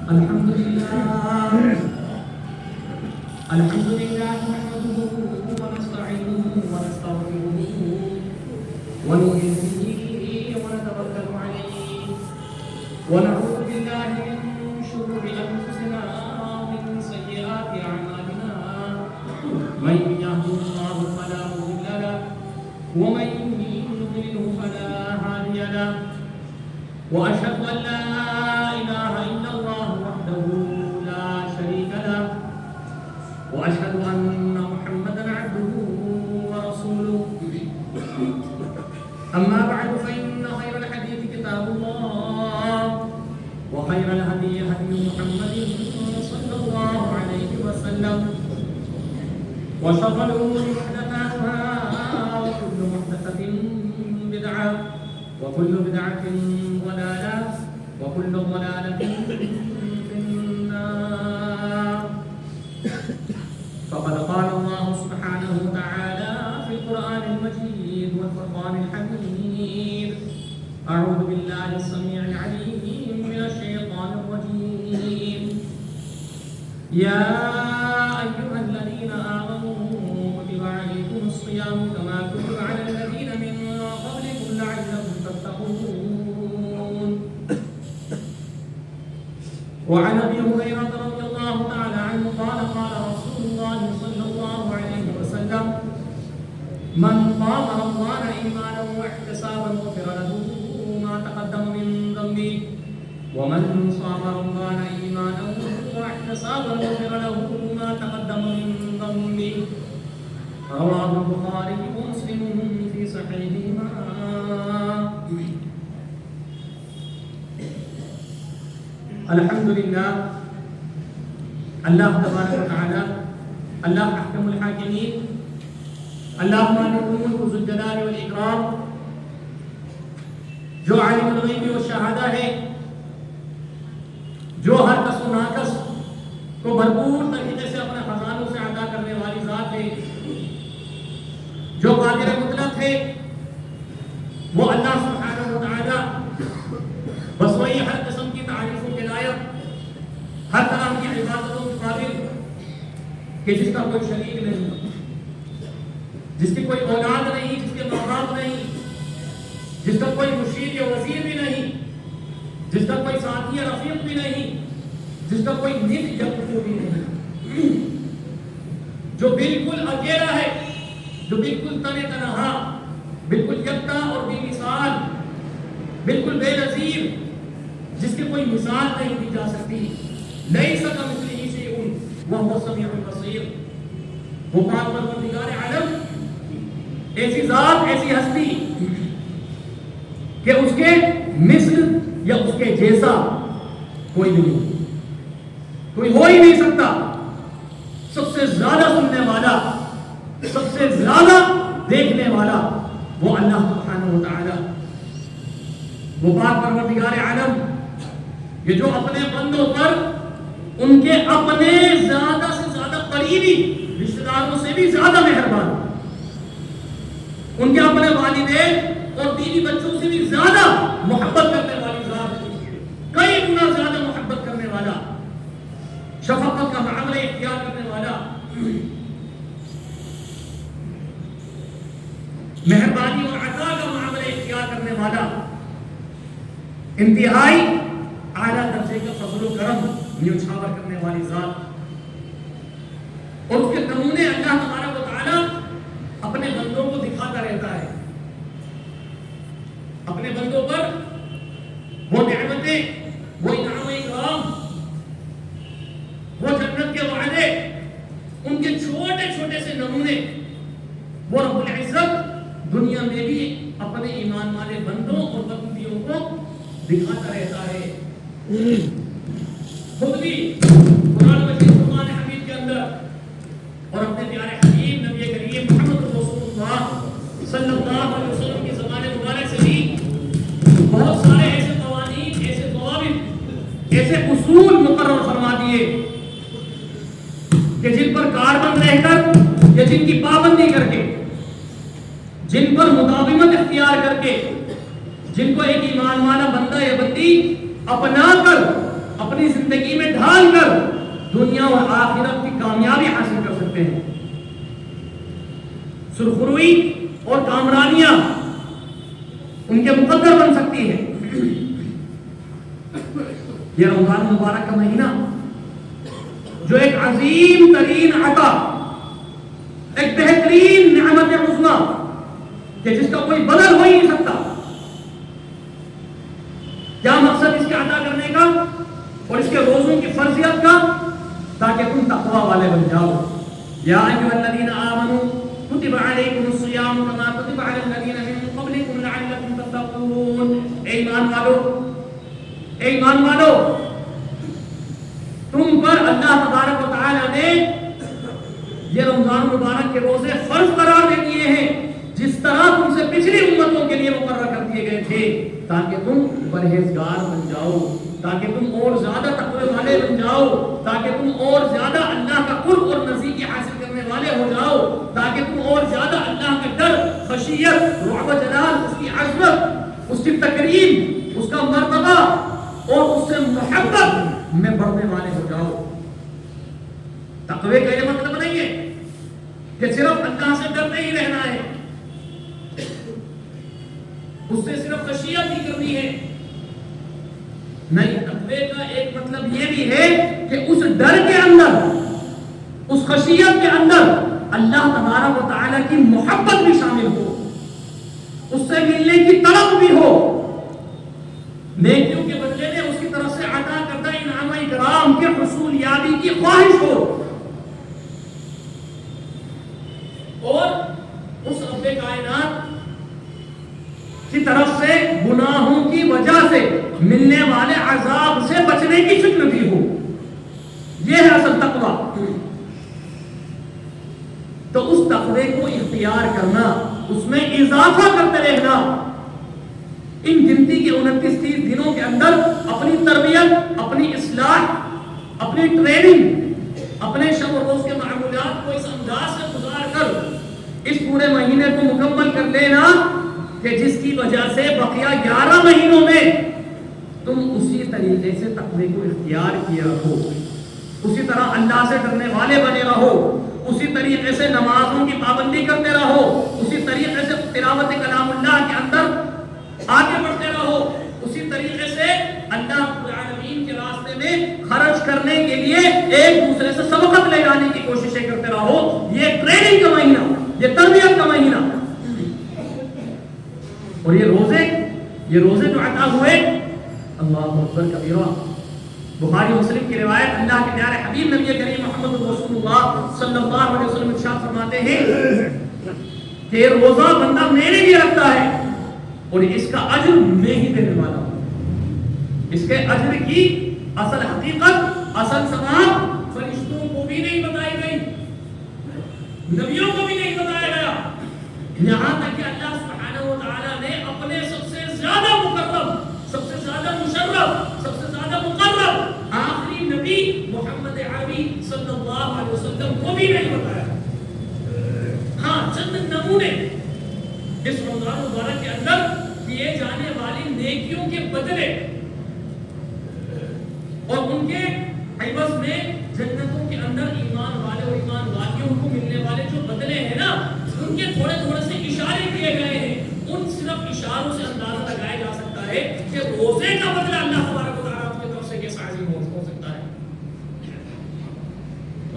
الحمد لله نحمده ونستعينه ونستغفره ونؤمن به ونتوكل عليه ونعوذ بالله من شرور انفسنا ومن سيئات اعمالنا من يهده الله فلا مضل له ومن يضلل فلا هادي له واشهد ان لا اله الا الله وحده لا شريك له واشهد ان محمدا عبده ورسوله اما بعد فان خير الحديث كتاب الله وخير الهدي هدي محمد صلى الله عليه وسلم وشر الامور محدثاتها وكل محدثه بدعه وكل بدعه ضلاله وكل ضلاله في النار فقد قال الله سبحانه وتعالى في القرآن المجيد والفرقان الحميد أعوذ بالله السميع العليم من الشيطان الرجيم يا أيها الذين آمنوا كتب عليكم الصيام كما كتب على الذين من قبلكم لعلكم تتقون وعن أبي هريرة رضي الله تعالى عنه قال قال رسول الله صلى الله عليه وسلم من قام رمضان إيمانا واحتسابا غفر له ما تقدم من ذنبه ومن صام رمضان إيمانا واحتسابا غفر له ما تقدم من ذنبه رواه البخاري ومسلم في صحيحهما. الحمدللہ اللہ تبارک و تعالی اللہ احکم الحاکمین اللہ مالک الملک ذو الجلال والاکرام جو عالم الغیب والشہادہ ہے جو ہر کس و ناکس کو بھرپور طریقے سے اپنے خزانوں سے عطا کرنے والی ذات ہے جو قادر مطلق ہے وہ اللہ سبحانہ و تعالی بس وہی ہر قسم کی تعریفوں کے لائق ہر طرح کی عبادتوں کے قابل کہ جس کا کوئی شریک نہیں جس کی کوئی اولاد نہیں جس کے ماں باپ نہیں جس کا کوئی مرشید یا وزیر بھی نہیں جس کا کوئی ساتھی یا رفیق بھی نہیں جس کا کوئی نت یا کفو بھی نہیں جو بالکل اکیلا ہے جو بالکل تنہا بالکل یکتا اور بے مثال بالکل بے نظیر جس کی کوئی مثال نہیں دی جا سکتی لیس کمثلہ شیء وہو السمیع البصیر وہ پاک پروردگار عالم ایسی ذات ایسی ہستی کہ اس کے مثل یا اس کے جیسا کوئی نہیں کوئی ہو ہی نہیں سکتا سب سے زیادہ سننے والا سب سے زیادہ دیکھنے والا وہ اللہ سبحانہ و تعالی وہ پاک پروردگار عالم یہ جو اپنے بندوں پر ان کے اپنے زیادہ سے زیادہ قریبی رشتہ داروں سے بھی زیادہ مہربان ان کے اپنے والدین اور بیوی بچوں سے بھی زیادہ محبت کرنے والی ذات کئی گنا زیادہ محبت کرنے والا شفقت کا معاملہ اختیار کرنے والا مہربانی اور عطا کا معاملہ اختیار کرنے والا انتہائی اعلیٰ درجے کا فضل و کرم نیچھاور کرنے والی ذات اور اس کے نمونے اللہ تبارک و تعالی اپنے بندوں کو دکھاتا رہتا ہے اپنے بندوں پر وہ نعمتیں وہ انعام اکرام وہ جنت کے وعدے ان کے چھوٹے چھوٹے سے نمونے وہ رب العزت دنیا میں بھی اپنے ایمان والے بندوں اور بندیوں کو دکھاتا رہتا ہے خود بھی قرآن مجید فرقان حمید کے اندر اور اپنے پیارے حبیب نبی کریم محمد رسول اللہ صلی اللہ علیہ وسلم کی زبان مبارک سے بھی بہت سارے ایسے قوانین ایسے ضوابط ایسے اصول مقرر فرما دیے کہ جن پر کاربند رہ کر یا جن کی پابندی کر کے جن پر مداومت اختیار کر کے جن کو ایک ایمان والا بندہ یا بندی اپنا کر اپنی زندگی میں ڈھال کر دنیا اور آخرت کی کامیابی حاصل کر سکتے ہیں. سرخروئی اور کامرانیاں ان کے مقدر بن سکتی ہے. یہ رمضان مبارک کا مہینہ جو ایک عظیم ترین عطا، ایک بہترین نعمت عظمی کہ جس کا کوئی بدل ہو ہی نہیں سکتا. کیا مقصد اس کے عطا کرنے کا اور اس کے روزوں کی فرضیت کا؟ تاکہ تم تقوی والے بن جاؤ. یا ایھا الذین آمنوا کتب علیکم الصیام کما کتب علی الذین من قبلکم لعلکم تتقون. اے ایمان والو، تم پر اللہ تبارک و تعالی نے یہ رمضان مبارک کے روزے فرض قرار دے دیے ہیں جس طرح تم سے پچھلی امتوں کے لیے مقرر کر دیے گئے تھے، تاکہ تم پرہیزگار بن جاؤ، تاکہ تم اور زیادہ تقوی والے بن جاؤ، تاکہ تم اور زیادہ اللہ کا قرب اور نزدیکی حاصل کرنے والے ہو جاؤ، تاکہ تم اور زیادہ اللہ کا ڈر، خشیت، رعب جلال، اس کی عظمت، اس کی تکریم، اس کا مرتبہ اور اس سے محبت میں بڑھنے والے ہو جاؤ. تقوی کا یہ مطلب نہیں ہے کہ صرف اللہ سے ڈرتے ہی رہنا ہے، اس سے صرف خشیت ہی کرنی ہے. نہیں، تقوی کا ایک مطلب یہ بھی ہے کہ اس ڈر کے اندر، اس خشیت کے اندر اللہ تبارک و تعالی کی محبت بھی شامل ہو، اس سے ملنے کی طلب بھی ہو، نیکیوں کے بدلے میں اس کی طرف سے عطا کردہ انعام اکرام کے حصول یابی کی خواہش ہو، اور اس رب کائنات کی طرف سے گناہوں کی وجہ سے ملنے والے عذاب سے بچنے کی فکر بھی ہو. یہ ہے اصل تقوی. تو اس تقوی کو اختیار کرنا، اس میں اضافہ کرتے رہنا، ان گنتی کے 29-30 دنوں کے اندر اپنی تربیت، اپنی اصلاح، اپنی ٹریننگ، اپنے شب و روز کے معمولات کو اس انداز سے گزار کر اس پورے مہینے کو مکمل کر لینا کہ جس کی وجہ سے بقیہ 11 مہینوں میں تم اسی طریقے سے تقوی کو اختیار کیا رہو، اسی طرح اللہ سے ڈرنے والے بنے رہو، اسی طریقے سے نمازوں کی پابندی کرتے رہو، اسی طریقے سے تلاوت کلام اللہ کے اندر آگے بڑھتے رہو، اسی طریقے سے اللہ رب العالمین کے راستے میں خرچ کرنے کے لیے ایک دوسرے سے سبقت لے جانے کی کوششیں کرتے رہو. یہ ٹریننگ کا مہینہ، یہ تربیت کا مہینہ. اور یہ روزے جو عطا ہوئے، اللہ اکبر کبیرہ، بخاری مسلم کی روایت، اللہ کے پیارے حبیب نبی کریم محمد رسول اللہ صلی اللہ علیہ وسلم ارشاد فرماتے ہیں کہ روزہ بندہ میرے لیے رکھتا ہے اور اس کا اجر میں ہی دینے والا ہوں. اس کے اجر کی اصل حقیقت، اصل ثواب فرشتوں کو بھی نہیں بتائی گئی، نبیوں کو بھی نہیں بتایا گیا، یہاں تک کہ اللہ سبحانہ و تعالیٰ نے اپنے سب سے زیادہ مقرب، سب سے زیادہ مشرف، سب سے زیادہ مقرب آخری نبی محمد عربی صلی اللہ علیہ وسلم کو بھی نہیں بتایا. ہاں، چند نمونے اس رمضان مبارک کے اندر کیے جانے والی نیکیوں کے بدلے اور ان کے عوض میں جنتوں کے اندر ایمان والے اور ایمان والیوں کو ملنے والے جو بدلے ہیں نا، ان کے تھوڑے تھوڑے سے اشارے کیے گئے ہیں. ان صرف اشاروں سے اندازہ لگایا جا سکتا ہے کہ روزے کا بدلہ اللہ تبارک و تعالیٰ کی طرف سے کیسا عظیم ہو سکتا ہے.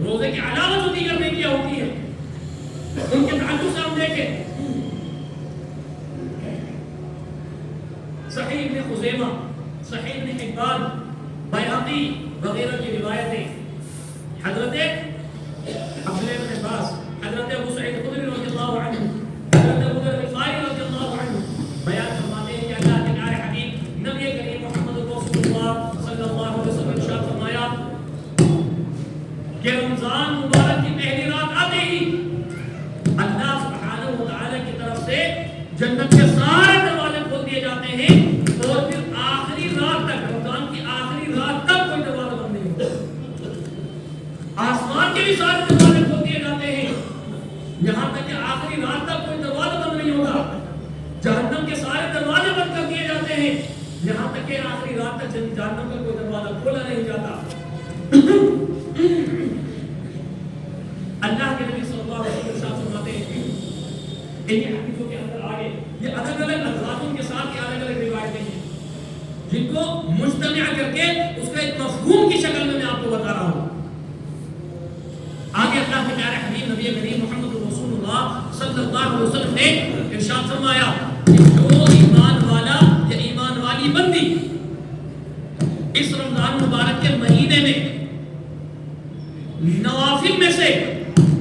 روزے کے علاوہ جو دیگر نیکیاں ہوتی ہیں ان کے تعلق سے ہم دیکھیں، صحیح ابن خزیمہ، صحیح ابن حبان، بیہقی وغیرہ کی روایتیں حضرت عبداللہ بن عباس، حضرت ابو سعید خدری رضی اللہ عنہ، حضرت ابو ذر غفاری رضی اللہ عنہ بیان فرماتے ہیں کہ اللہ کے پیارے حبیب نبی کریم محمد رسول اللہ صلی اللہ علیہ وسلم نے ارشاد فرمایا کہ رمضان مبارک کی پہلی رات آتے ہی اللہ سبحانہ و تعالی کی طرف سے جنت کے سارے دروازے کھول دیے جاتے ہیں اور پھر آخری رات تک، رمضان کی آخری رات تک کوئی دروازہ بند نہیں ہوتا. آسمان کے بھی سارے دروازے کھول دیے جاتے ہیں یہاں تک کہ آخری رات تک کوئی دروازہ بند نہیں ہوتا. جہنم کے سارے دروازے بند کر دیے جاتے ہیں یہاں تک کہ آخری رات تک جہنم کا کوئی دروازہ کھولا نہیں انہی حدیثوں کے اندر آگے یہ الگ الگ الفاظوں کے ساتھ یہ الگ الگ روایتیں ہیں جن کو مجتمع کر کے اس کا ایک مفہوم کی شکل میں آپ کو بتا رہا ہوں. آگے اللہ کے پیارے حبیب نبی کریم محمد رسول اللہ صلی اللہ علیہ وسلم نے ارشاد فرمایا کہ جو ایمان والا یا ایمان والی بندی اس رمضان مبارک کے مہینے میں نوافل میں سے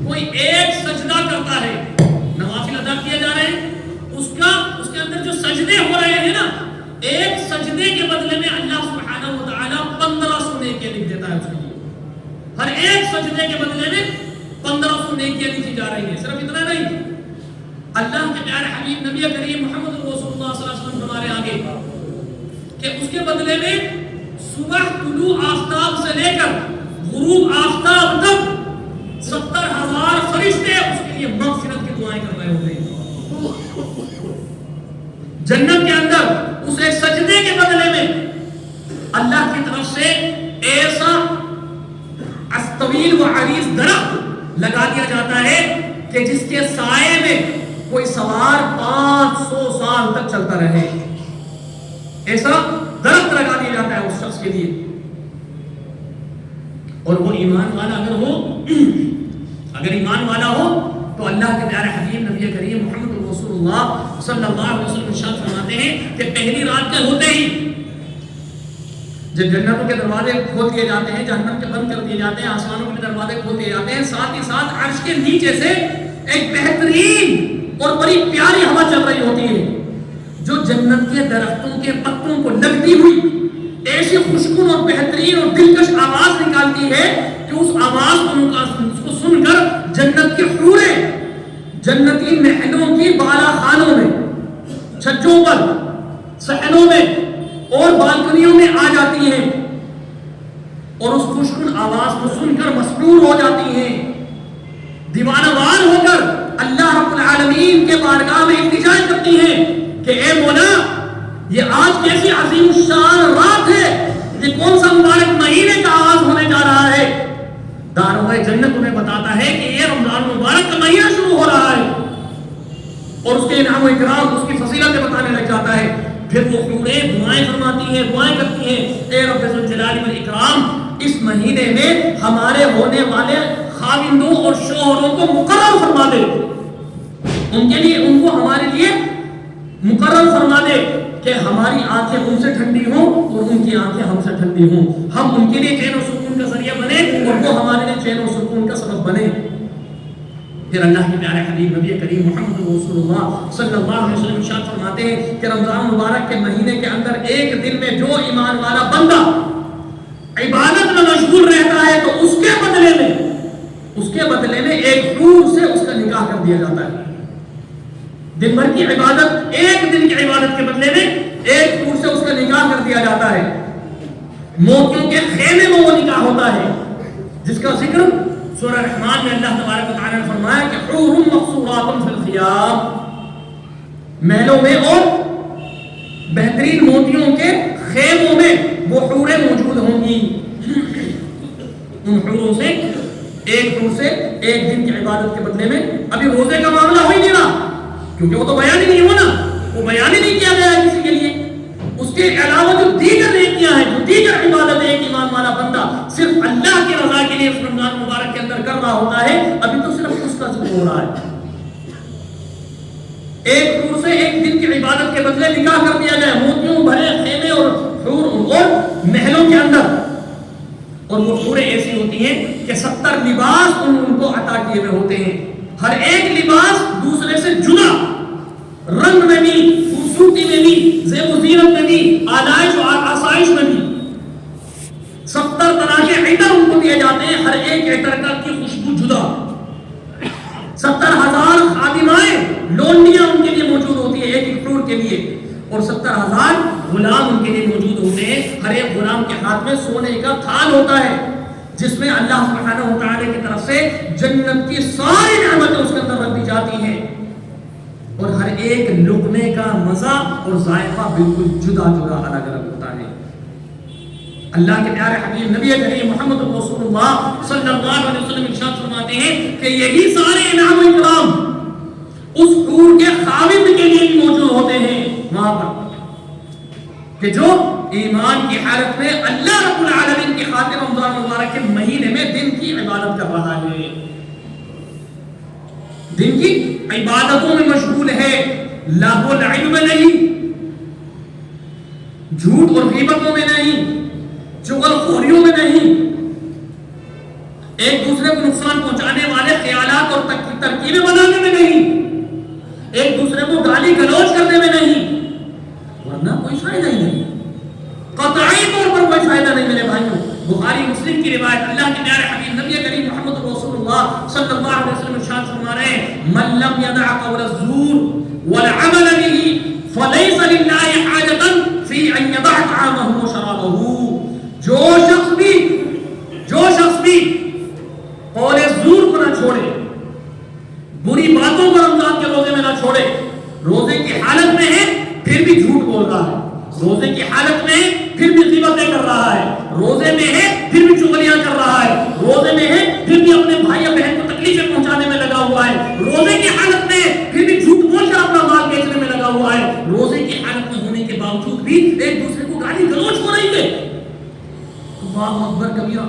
کوئی ایک سجدہ کرتا ہے, نوافل ادا کیے جا رہے ہیں, اس کے اندر جو سجدے ہو رہے ہیں نا, ایک سجدے کے بدلے میں اللہ سبحانہ و تعالیٰ 1500 نیکیاں لکھ دیتا ہے اس کے لیے. ہر ایک سجدے کے بدلے میں 1500 نیکیاں لکھی جا رہی ہیں. صرف اتنا نہیں, اللہ کے پیارے حبیب نبی کریم محمد رسول اللہ صلی اللہ علیہ وسلم ہمارے آگے کہ اس کے بدلے میں صبح طلوع آفتاب سے لے کر غروب آفتاب تک 70,000 فرشتے اس کے لیے مغفرت کی دعائیں کر رہے ہوتے ہیں. جنت کے اندر اس ایک سجدے کے بدلے میں اللہ کی طرف سے ایسا طویل و عریض درخت لگا دیا جاتا ہے کہ جس کے سائے میں کوئی سوار 500 سال تک چلتا رہے. ایسا درخت لگا دیا جاتا ہے اس شخص کے لیے. اور وہ ایمان والا اگر ایمان والا ہو تو اللہ کے پیارے حبیب نبی کریم محمد رسول اللہ صلی اللہ علیہ وسلم ارشاد فرماتے ہیں کہ پہلی رات کے ہوتے ہی جب جنتوں کے دروازے کھول دیے جاتے ہیں, جہنم کے بند کر دیے جاتے ہیں, آسمانوں کے دروازے کھول دیے جاتے ہیں, ساتھ ہی ساتھ عرش کے نیچے سے ایک بہترین اور بڑی پیاری ہوا چل رہی ہوتی ہے جو جنت کے درختوں کے پتوں کو لگتی ہوئی ایسی خوشبو اور بہترین اور دلکش آواز نکالتی ہے کہ اس آواز کو سن کر جنت کی حوریں جنتی محلوں کی بالا خانوں میں, چھجوں پر, صحنوں میں اور بالکنیوں میں آ جاتی ہیں اور اس خوشبو آواز کو سن کر مسرور ہو جاتی ہیں, دیوانہ وار ہو کر اللہ رب العالمین کے بارگاہ میں التجا کرتی ہیں کہ اے مولا یہ آج کیسی عظیم الشان رات ہے, یہ کون سا مبارک مہینے کا آغاز ہونے جا رہا ہے. داروغہ جنت انہیں بتاتا ہے کہ یہ رمضان مبارک کا مہینہ شروع ہو رہا ہے اور اس کے انعام و اکرام, اس کی فضیلتیں بتانے لگ جاتا ہے. پھر وہ حوریں دعائیں فرماتی ہیں, دعائیں کرتی ہیں, اے رب ذوالجلال والاکرام اس مہینے میں ہمارے ہونے والے خاوندوں اور شوہروں کو مقرر فرما دے, ان کے لیے, ان کو ہمارے لیے مقرر فرما دے کہ ہماری آنکھیں ان سے ٹھنڈی ہوں اور ان کی آنکھیں ہم سے ٹھنڈی ہوں, ہم ان کے لیے چین و سکون کا ذریعہ بنے اور وہ ہمارے لیے چین و سکون کا سبب بنے. پھر اللہ کے پیارے حبیب نبی کریم محمد رسول اللہ صلی اللہ علیہ وسلم ارشاد فرماتے ہیں کہ رمضان مبارک کے مہینے کے اندر ایک دن میں جو ایمان والا بندہ عبادت میں مشغول رہتا ہے تو اس کے بدلے میں ایک حور سے اس کا نکاح کر دیا جاتا ہے. دن بھر کی عبادت, ایک دن کی عبادت کے بدلے میں ایک حور سے اس کا نکاح کر دیا جاتا ہے. موتیوں کے خیمے میں وہ نکاح ہوتا ہے جس کا ذکر سورہ رحمان میں اللہ تبارک و تعالی نے فرمایا کہ حور مقصورات فی الخیام, محلوں میں اور بہترین موتیوں کے خیموں میں وہ حوریں موجود ہوں گی. ان حوروں سے ایک حور سے ایک دن کی عبادت کے بدلے میں, ابھی روزے کا معاملہ ہو ہی نہیں رہا کیونکہ وہ تو بیان ہی نہیں ہوا نا, وہ بیان ہی نہیں کیا گیا ہے کسی کے لیے. اس کے علاوہ جو دیگر نیکیاں ہیں, جو دیگر عبادت ایک ایمان والا بندہ صرف اللہ کی رضا کے لیے اس رمضان مبارک کے اندر کر رہا ہوتا ہے, ابھی تو صرف اس کا ذکر ہو رہا ہے. ایک حور سے ایک دن کی عبادت کے بدلے نکاح کر دیا گیا موتیوں بھرے خیمے اور حور اور محلوں کے اندر, اور وہ حوریں ایسی ہوتی ہیں کہ 70 لباس ان کو عطا کیے ہوئے ہوتے ہیں, ہر ایک لباس دوسرے سے جدا, رنگ میں بھی, خوبصورتی میں بھی, زیب و زینت میں بھی, آلائش و آسائش میں بھی. 70 طرح کے عطر ان کو دیے جاتے ہیں, ہر ایک عطر کا کی خوشبو جدا. 70,000 خادمائیں لونڈیاں ان کے لیے موجود ہوتی ہیں ایک ایک حور کے لیے, اور 70,000 غلام ان کے لیے موجود ہوتے ہیں. ہر ایک غلام کے ہاتھ میں سونے کا تھال ہوتا ہے جس میں اللہ سبحانہ و تعالی کی طرف سے جنت کی ساری نعمتیں اس کے اندر رکھ دی جاتی ہیں, اور ہر ایک لقمے کا مزہ اور ذائقہ بالکل جدا جدا الگ الگ ہوتا ہے. اللہ کے پیارے حبیب نبی کریم محمد رسول اللہ صلی اللہ علیہ وسلم ارشاد فرماتے ہیں کہ یہی سارے انعام و اکرام اس حور کے خاوند کے لیے بھی موجود ہوتے ہیں وہاں پر، کہ جو ایمان کی حالت میں اللہ رب العالمین کی خاطر رمضان مبارک کے مہینے میں دن کی عبادت کر رہا ہے، دن کی عبادتوں میں مشغول ہے، لہو لعب میں نہیں، جھوٹ اور غیبتوں میں نہیں، چغل خوریوں میں نہیں، ایک دوسرے کو نقصان پہنچانے والے خیالات اور ترکیبیں بنانے میں نہیں، ایک دوسرے کو گالی گلوچ کرنے میں نہیں، ورنہ کوئی فائدہ ہی نہیں، قطعی طور پر کوئی فائدہ نہیں میرے بھائیوں۔ بخاری مسلم کی روایت، اللہ کے پیارے حبیب نبی کریم محمد رسول اللہ صلی اللہ علیہ وسلم ارشاد فرما رہے ہیں، من لم يدع قول الزور والعمل به فليس لله حاجة في ان يدع طعامه وشرابه، جو شخص بھی قول زور کو نہ چھوڑے، بری باتوں کو رمضان کے روزے میں نہ چھوڑے، روزے کی حالت میں ہے پھر بھی جھوٹ بول رہا ہے، روزے کی حالت میں ہے پھر بھی غیبتیں کر رہا ہے، روزے میں ہے پھر بھی چغلیاں کر رہا ہے، روزے میں ہے پھر بھی اپنے بھائی یا بہن کو تکلیفیں پہنچانے میں لگا ہوا ہے، روزے کی حالت میں پھر بھی جھوٹ بول کر اپنا مال بیچنے میں لگا ہوا ہے، روزے کی حالت میں ہونے کے باوجود بھی ایک دوسرے کو گالی گلوچ ہو رہی ہے، اللہ اکبر کبیرہ،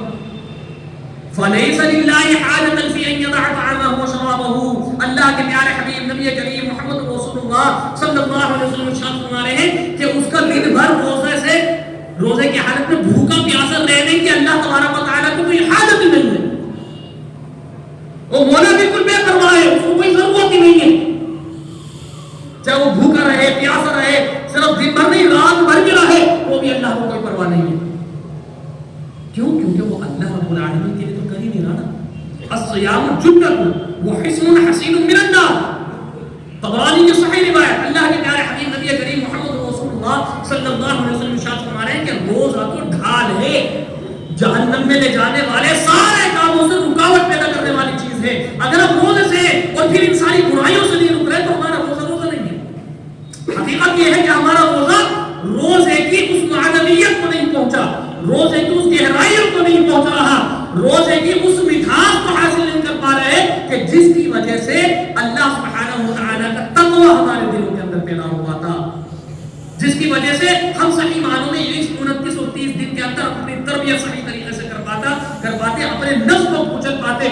فَلَيْسَ لِلَّهِ حَاجَةً فِي أَن يَدَعَ طَعَامَهُ وَشَرَابَهُ۔ اللہ کے پیارے حبیب نبی کریم محمد رسول اللہ صلی اللہ علیہ وسلم ارشاد فرما رہے ہیں کہ اس کا دن بھر روزے کی حالت میں بھوکا پیاسا رہنے کی اللہ تبارک و تعالیٰ کو کوئی حاجت ہی نہیں ہے، وہ مولا بالکل بے پرواہ ہے، اس کو کوئی ضرورت ہی نہیں ہے، چاہے وہ بھوکا رہے پیاسا رہے، صرف دن بھر نہیں رات بھر بھی رہے، وہ بھی اللہ کو کوئی پرواہ نہیں ہے، کیوں؟ کیونکہ وہ اللہ رب العالمین کے لیے تو کر ہی نہیں رہا نا، الصیام جنۃ وحصن حصین من النار، طبرانی کی صحیح روایت، اللہ کے پیارے حبیب نبی کریم محمد رسول اللہ صلی اللہ علیہ وسلم ارشاد فرما رہے ہیں کہ روزہ تو ڈھال ہے، جہنم میں لے جانے والے سارے کاموں سے رکاوٹ پیدا کرنے والی چیز ہے، اگر ہم روزے سے اور پھر ان ساری برائیوں سے نہیں رک رہے تو ہمارا روزہ نہیں ہے، حقیقت یہ ہے کہ ہمارا روزے کی اس معدنیت کو نہیں پہنچا، روزے کی اس گہرائیوں کو نہیں پہنچ رہا، روزے کی اس مٹھاس کو حاصل نہیں کر پا رہے کہ جس کی وجہ سے اللہ سبحانہ و تعالیٰ کا تقوی ہمارے دلوں کے اندر پیدا ہوا تھا، جس کی وجہ سے ہم صحیح معنوں میں 29 اور 30 دن کے اندر اپنی تربیت صحیح طریقے سے کر پاتے، اپنے نفس کو کچل پاتے،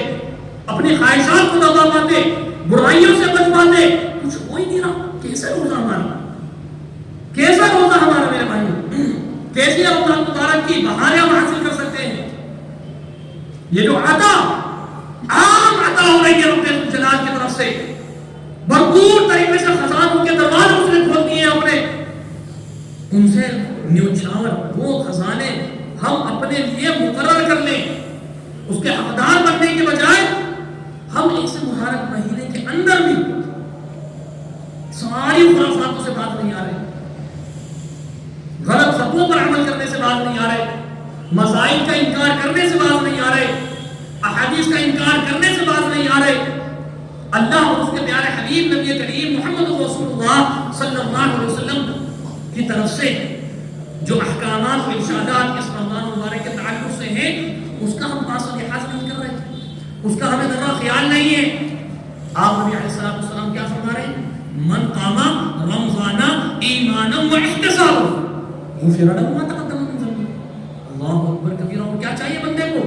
اپنی خواہشات کو دبا پاتے، برائیوں سے بچ پاتے، کچھ ہو ہی نہیں رہا۔ کیسا روزہ ہمارا میرے بھائی، کیسی رمضان مبارک کی بہاریں ہم حاصل کر سکتے ہیں؟ یہ جو عام عطا ہو رہی ہے رب جلال کی طرف سے، بھرپور طریقے سے خزانوں کے دروازے اس نے کھول دیے اپنے، ان سے نیوچھاور وہ خزانے ہم اپنے لیے مقرر کر لیں، اس کے حقدار بننے کے بجائے ہم ایک سے مبارک مہینے کے اندر بھی ساری خرافاتوں سے بات نہیں آ رہے، غلط فتووں پر عمل کرنے سے باز نہیں آ رہے، مسائل کا انکار کرنے سے باز نہیں آ رہے، احادیث کا انکار کرنے سے باز نہیں آ رہے، اللہ اور اس کے پیارے حبیب نبی کریم محمد رسول اللہ صلی اللہ علیہ وسلم کی طرف سے جو احکامات و ارشادات اس رمضان مبارک کے تعلق سے ہیں، اس کا ہم پاس و لحاظ نہیں کر رہے، اس کا ہمیں ذرا خیال نہیں ہے۔ آپ نبی علیہ السلام کیا فرما رہے ہیں؟ من قام رمضان ایمانا و احتسابا غفر له ما تقدم من ذنبه۔ اللہ اکبر کبیرہ، اور کیا چاہیے بندے کو؟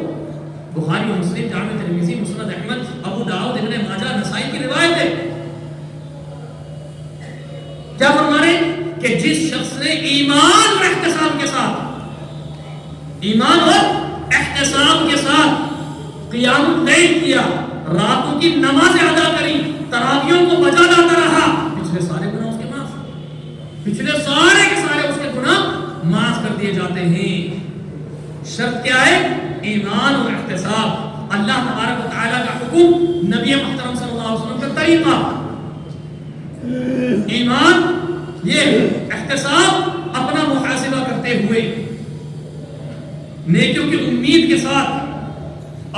بخاری و مسلم، جامع ترمذی، مسند احمد، ابو داؤد، ابن ماجہ، نسائی کی روایت ہے، کیا فرما رہے ہیں کہ جس شخص نے ایمان اور احتساب کے ساتھ قیام اللیل کیا، راتوں کی نمازیں ادا کری، تراویحوں کو بجا لاتا رہا، پچھلے سارے گناہ اس کے معاف، پچھلے سارے کے سارے اس کے گناہ معاف کر دیے جاتے ہیں۔ شرط کیا ہے؟ ایمان اور احتساب، اللہ تبارک و تعالیٰ کا حکم، نبی محترم صلی اللہ علیہ وسلم کا طریقہ، ایمان یہ احتساب، اپنا محاسبہ کرتے ہوئے، نیکیوں کی امید کے ساتھ،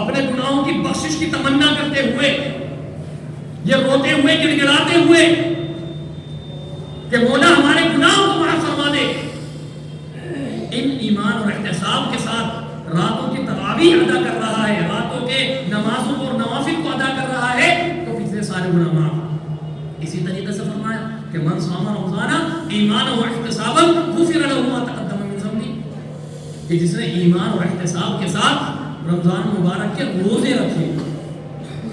اپنے گناہوں کی بخشش کی تمنا کرتے ہوئے، یہ روتے ہوئے گڑ گڑاتے ہوئے کہ مولا ہمارے گناہوں کو معاف فرما دے، ان ایمان اور احتساب کے ساتھ راتوں کی تراویح ادا کر رہا ہے، راتوں کے نمازوں اور نوافل کو ادا کر رہا ہے، تو پچھلے سارے گناہ معاف۔ کہ من صام رمضان ایمانا و احتسابا غفر له ما تقدم من ذنبه، کہ جس نے ایمان اور احتساب کے ساتھ رمضان مبارک کے روزے رکھے.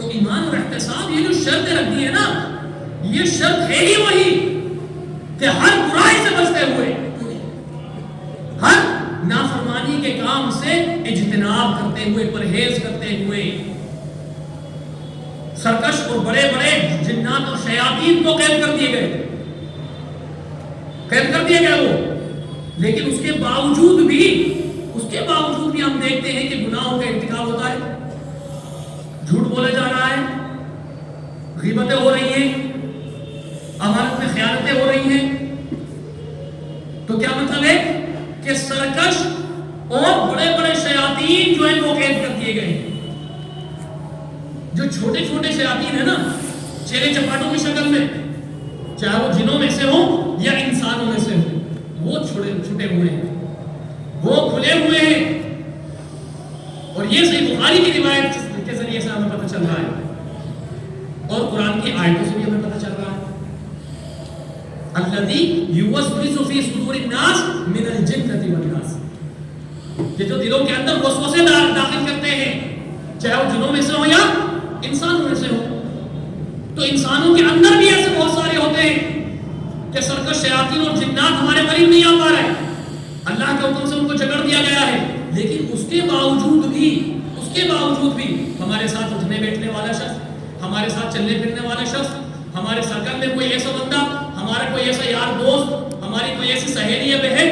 تو ایمان اور احتساب یہ جو شرط رکھ دی ہے نا، یہ شرط ہے ہی وہی کہ ہر برائی سے بچتے ہوئے، ہر نافرمانی کے کام سے اجتناب کرتے ہوئے، پرہیز کرتے ہوئے. سرکش اور بڑے بڑے جنات اور شیاطین کو قید کر دیے گئے، وہ، لیکن اس کے باوجود بھی ہم دیکھتے ہیں کہ گناہوں کا ارتکاب ہوتا ہے، جھوٹ بولا جا رہا ہے، غیبتیں ہو رہی ہیں، امانت میں خیانتیں ہو رہی ہیں. تو کیا مطلب ہے کہ سرکش اور بڑے بڑے شیاطین جو ہیں وہ قید کر دیے گئے ہیں. جو چھوٹے چھوٹے شیاطین ہیں نا، چیلے چپاٹوں کی شکل میں، چاہے وہ جنوں میں سے ہوں یا انسانوں میں سے ہوں، وہ چھوٹے ہوئے ہیں، وہ کھلے ہوئے ہیں. اور یہ صحیح بخاری کی روایت کے ذریعے سے ہمیں پتہ چل رہا ہے، اور قرآن کی آیتوں سے بھی ہمیں پتہ چل رہا ہے. الذی یوسوس فی صدور الناس من الجنۃ والناس، کہ جو دلوں کے اندر وسوسے داخل کرتے ہیں، چاہے وہ جنوں میں سے ہو یا انسانوں میں سے ہو. تو انسانوں کے اندر بھی ایسے بہت سارے ہوتے ہیں کہ سرکش شیاطین اور جنات ہمارے قریب نہیں آ پا رہے، اللہ کے حکم سے ان کو جکڑ دیا گیا ہے. لیکن اس کے باوجود بھی ہمارے ساتھ اٹھنے بیٹھنے والا شخص، ہمارے ساتھ چلنے پھرنے والا شخص، ہمارے سرکل میں کوئی ایسا بندہ، ہمارا کوئی ایسا یار دوست، ہماری کوئی ایسی سہیلی یا بہن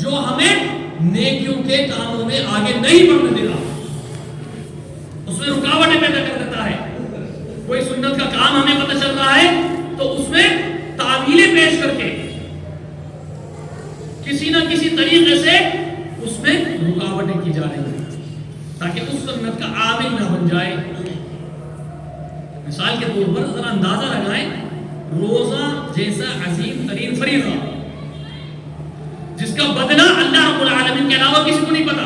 جو ہمیں نیکیوں کے کاموں میں آگے نہیں بڑھنے دے رہا، اس میں رکاوٹیں پیدا کر دیتا ہے. کوئی سنت کا کام ہمیں پتہ چل رہا ہے تو اس میں تعویلیں پیش کر کے کسی نہ کسی طریقے سے اس میں رکاوٹیں کی جا رہی ہیں تاکہ اس سنت کا عامل نہ بن جائے. مثال کے طور پر ذرا اندازہ لگائیں، روزہ جیسا عظیم ترین فریضہ جس کا بدلہ اللہ رب العالمین کے علاوہ کسی کو نہیں پتا،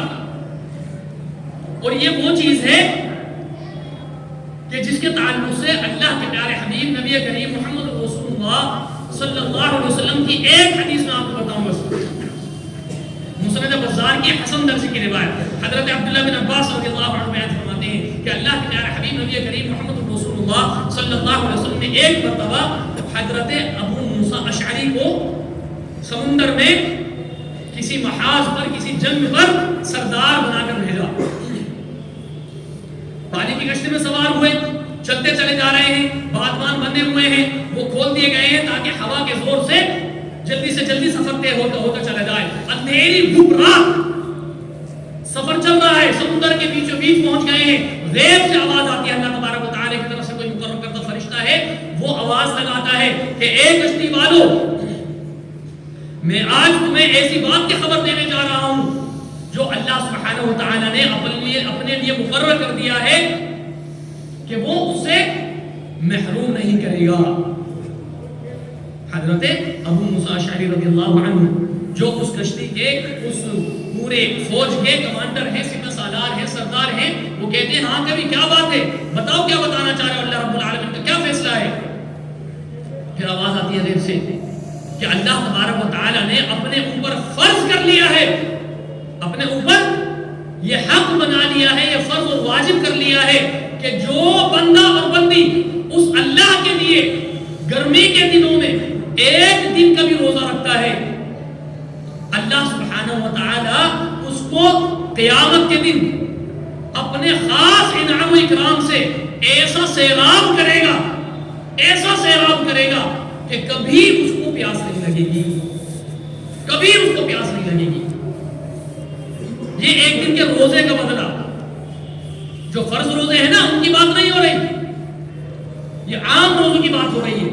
اور یہ وہ چیز ہے کہ جس کے تعلق سے اللہ کے پیارے حبیب نبی کریم محمد رسول اللہ صلی اللہ علیہ وسلم کی ایک حدیث میں آپ کو بتاؤں گا. مسند بزار کی حسن درسی کی روایت، حضرت عبداللہ بن عباس رضی اللہ عنہ بیان فرماتے ہیں کہ اللہ کے پیارے حبیب نبی کریم محمد رسول اللہ صلی اللہ علیہ وسلم نے ایک مرتبہ حضرت ابو موسیٰ اشعری کو سمندر میں کسی محاذ پر، کسی جنگ پر سردار بنا کر بھیجا. پانی کی کشتی میں سوار ہوئے، چلتے چلے جا رہے ہیں، بادبان بندے ہوئے ہیں، وہ کھول دیے گئے ہیں تاکہ ہوا کے زور سے جلدی سے جلدی سفر طے ہوتا چلا جائے. اندھیری دھوپ رات سفر چل رہا ہے، سمندر کے بیچوں بیچ پہنچ گئے ہیں. غیب سے آواز آتی ہے، اللہ تبارک و تعالی کی طرف سے کوئی مقرر کردہ فرشتہ ہے، وہ آواز لگاتا ہے کہ اے کشتی والو، میں آج تمہیں ایسی بات کی خبر دینے جا رہا ہوں جو اللہ سبحانہ و تعالی نے اپنے لیے مقرر کر دیا ہے کہ وہ اسے محروم نہیں کرے گا. حضرت ابو موسیٰ اشعری رضی اللہ عنہ جو اس کشتی کے اس پورے فوج کے کمانڈر ہیں، سپہ سالار ہیں، سردار ہیں، وہ کہتے ہیں ہاں کبھی کیا بات ہے، بتاؤ کیا بتانا چاہ رہے ہو، اللہ رب العالمین کا کیا فیصلہ ہے. پھر آواز آتی ہے غیب سے کہ اللہ تبارک و تعالی نے اپنے اوپر فرض کر لیا ہے، اپنے اوپر یہ حق بنا لیا ہے، یہ فرض اور واجب کر لیا ہے کہ جو بندہ اور بندی اس اللہ کے لیے گرمی کے دنوں میں ایک دن کا بھی روزہ رکھتا ہے، اللہ سبحانہ و تعالی اس کو قیامت کے دن اپنے خاص انعام و اکرام سے ایسا سیراب کرے گا کہ کبھی اس کو پیاس نہیں لگے گی، کبھی اس کو پیاس نہیں لگے گی. یہ ایک دن کے روزے کا بدلہ، جو فرض روزے ہیں نا ان کی بات نہیں ہو رہی، یہ عام روزوں کی بات ہو رہی ہے.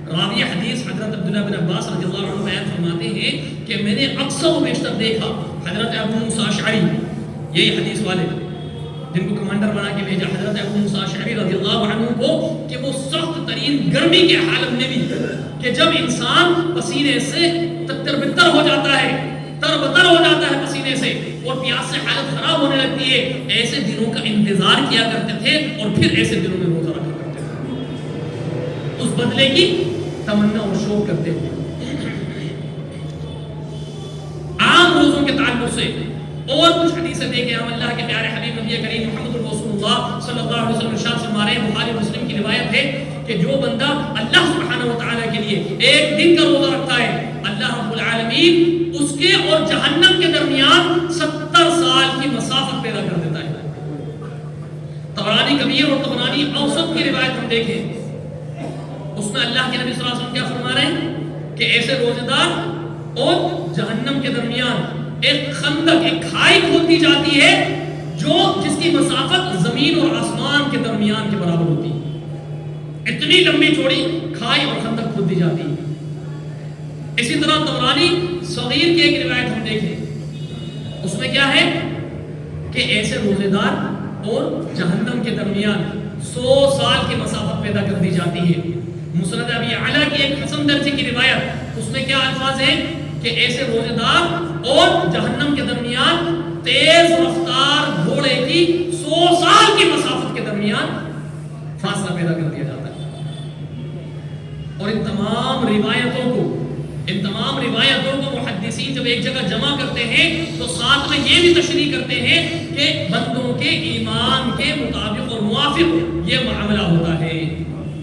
راوی حدیث حضرت عبداللہ بن عباس رضی اللہ عنہ بیان فرماتے ہیں کہ میں نے اکثر و بیشتر دیکھا حضرت ابو موسیٰ اشعری، یہی حدیث والے جن کو کمانڈر بنا کے بھیجا، حضرت ابو موسیٰ اشعری رضی اللہ عنہ کو، کہ وہ سخت ترین گرمی کے حالت میں بھی، کہ جب انسان پسینے سے تر بتر ہو جاتا ہے پسینے سے اور پیاس سے حالت خراب ہونے لگتی ہے، ایسے دنوں کا انتظار کیا کرتے تھے اور پھر ایسے دنوں میں روزہ رکھا کرتے تھے. اس بدلے کی تمنا اور شوق کرتے ہوئے. عام روزوں کے تعلق سے اور کچھ حدیثیں دیکھیں. ہم اللہ کے پیارے حبیب نبی کریم محمد رسول اللہ صلی اللہ علیہ وسلم ارشاد فرما رہے ہیں, بخاری مسلم کی روایت ہے کہ جو بندہ اللہ سبحانہ و تعالیٰ کے لیے ایک دن کا روزہ رکھتا ہے, اللہ رب العالمین اس کے اور جہنم کے درمیان 70 سال کی مسافت پیدا کر دیتا ہے. طبرانی کبیر اور طبرانی اوسط کی روایت ہم دیکھیں, اس میں اللہ کے نبی صلی اللہ علیہ وسلم کیا فرما رہے ہیں کہ ایسے روزے دار اور جہنم کے درمیان ایک خندق, ایک کھائی کھودی جاتی ہے جس کی مسافت زمین اور آسمان کے درمیان کے برابر ہوتی ہے. اتنی لمبی چوڑی کھائی اور خندق کھودی جاتی ہے. اسی طرح طبرانی صغیر کی ایک روایت ہم دیکھیں, اس میں کیا ہے کہ ایسے روزے دار اور جہنم کے درمیان 100 سال کی مسافت پیدا کر دی جاتی ہے. مسند ابی اعلیٰ کی ایک حسن درجے کی روایت, اس میں کیا الفاظ ہیں کہ ایسے روزے دار اور جہنم کے درمیان تیز رفتار گھوڑے کی 100 سال کی مسافت کے درمیان فاصلہ پیدا کر دیا جاتا ہے. اور ان تمام روایتوں کو محدثین جب ایک جگہ جمع کرتے ہیں تو ساتھ میں یہ بھی تشریح کرتے ہیں کہ بندوں کے ایمان کے مطابق اور موافق یہ معاملہ ہوتا ہے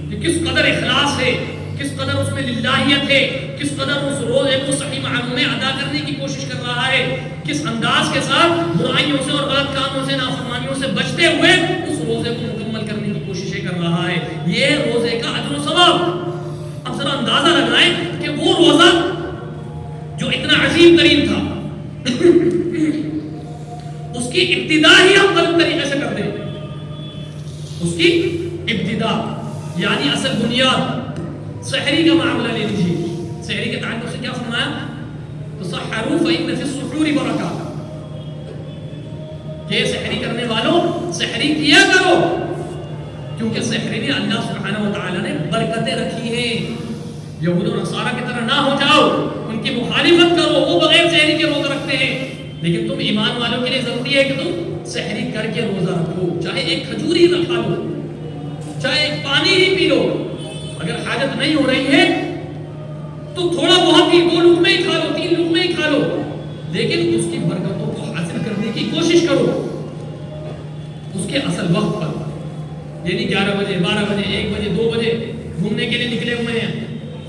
کہ کس قدر اخلاص ہے, کس قدر اس میں للہیت ہے, کس قدر اس روزے کو صحیح معنوں میں ادا کرنے کی کوشش کر رہا ہے, کس انداز کے ساتھ برائیوں سے اور غلط کاموں سے, نافرمانیوں سے بچتے ہوئے اس روزے کو مکمل کرنے کی کوششیں کر رہا ہے. یہ روزے کا اجر و ثواب. اب ذرا اندازہ لگائیں کہ وہ روزہ جو اتنا عظیم ترین تھا اس کی ابتدا ہی ہم غلط طریقے سے کر دیں. اس کی ابتدا یعنی اصل بنیاد سحری کا معاملہ لے لیجیے. سحری کے تعلق سے کیا فرمایا؟ تسحروا فإن في السحور برکہ, کہ سحری کرنے والوں سحری کیا کرو کیونکہ سحری میں اللہ سبحانہ و تعالیٰ نے برکتیں رکھی ہیں. یہود و نصارہ کی طرح نہ ہو جاؤ, ان کی مخالفت کرو, وہ بغیر سحری کے روزہ رکھتے ہیں, لیکن تم ایمان والوں کے لیے ضروری ہے کہ تم سحری کر کے روزہ رکھو. چاہے ایک کھجور ہی رکھا لو, چاہے ایک پانی ہی پی لو, اگر حاجت نہیں ہو رہی ہے تو تھوڑا بہت ہی 2 لقمے ہی کھا لو, 3 لقمے ہی کھا لو, لیکن اس کی برکتوں کو حاصل کرنے کی کوشش کرو اس کے اصل وقت پر. یعنی 11 بجے 12 بجے 1 بجے 2 بجے گھومنے کے لیے نکلے ہوئے ہیں,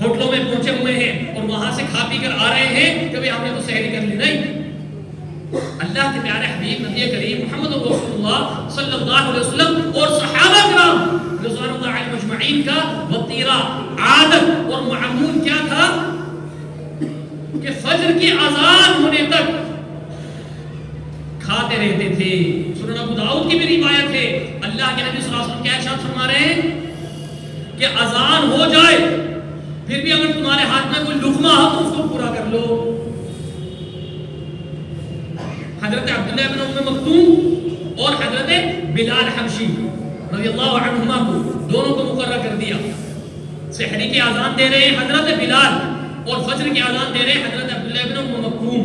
ہوٹلوں میں پہنچے ہوئے ہیں اور وہاں سے کھا پی کر آ رہے ہیں کہ ہم نے تو سحری کر لی. نہیں, اللہ کے پیارے حبیب نبی کریم محمد رسول اللہ صلی اللہ علیہ وسلم اور صحابہ کرام رضوان اللہ علیہم اجمعین کا وطیرہ, عادت اور معمول کیا تھا کہ فجر کی اذان ہونے تک کھاتے رہتے تھے. سنن ابو داؤد کی بھی روایت ہے, اللہ کے نبی صلی اللہ علیہ وسلم کیا ارشاد فرما رہے ہیں کہ اذان ہو جائے پھر بھی اگر تمہارے ہاتھ میں کوئی لقمہ ہو تو اس کو پورا کر لو. حضرت عبداللہ بن ام مکتوم اور حضرت بلال حبشی رضی اللہ عنہما کو دونوں کو مقرر کر دیا. سحری کی اذان دے رہے ہیں حضرت بلال اور فجر کی اذان دے رہے ہیں حضرت عبداللہ بن ام مکتوم.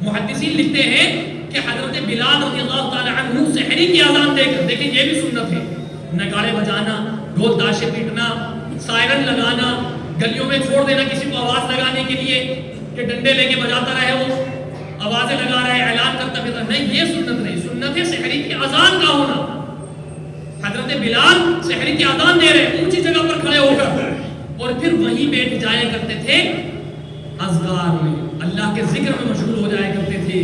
محدثین لکھتے ہیں کہ حضرت بلال رضی اللہ تعالی عنہ سحری کی اذان دے کر, دیکھیں یہ بھی سنت ہے, نگارے بجانا, ڈھول تاشے پیٹنا, سائرن لگانا, گلیوں میں چھوڑ دینا کسی کو آواز لگانے کے لیے کہ ڈنڈے لے کے بجاتا رہے, وہ آوازیں لگا رہے, اعلان کرتا پھرتا. نہیں, یہ سنت نہیں. سنت ہے سحری کی اذان کا ہونا. حضرت بلال سحری کی اذان دے رہے اونچی جگہ پر کھڑے ہو کر, اور پھر وہیں بیٹھ جایا کرتے تھے اذکار میں, اللہ کے ذکر میں مشغول ہو جایا کرتے تھے.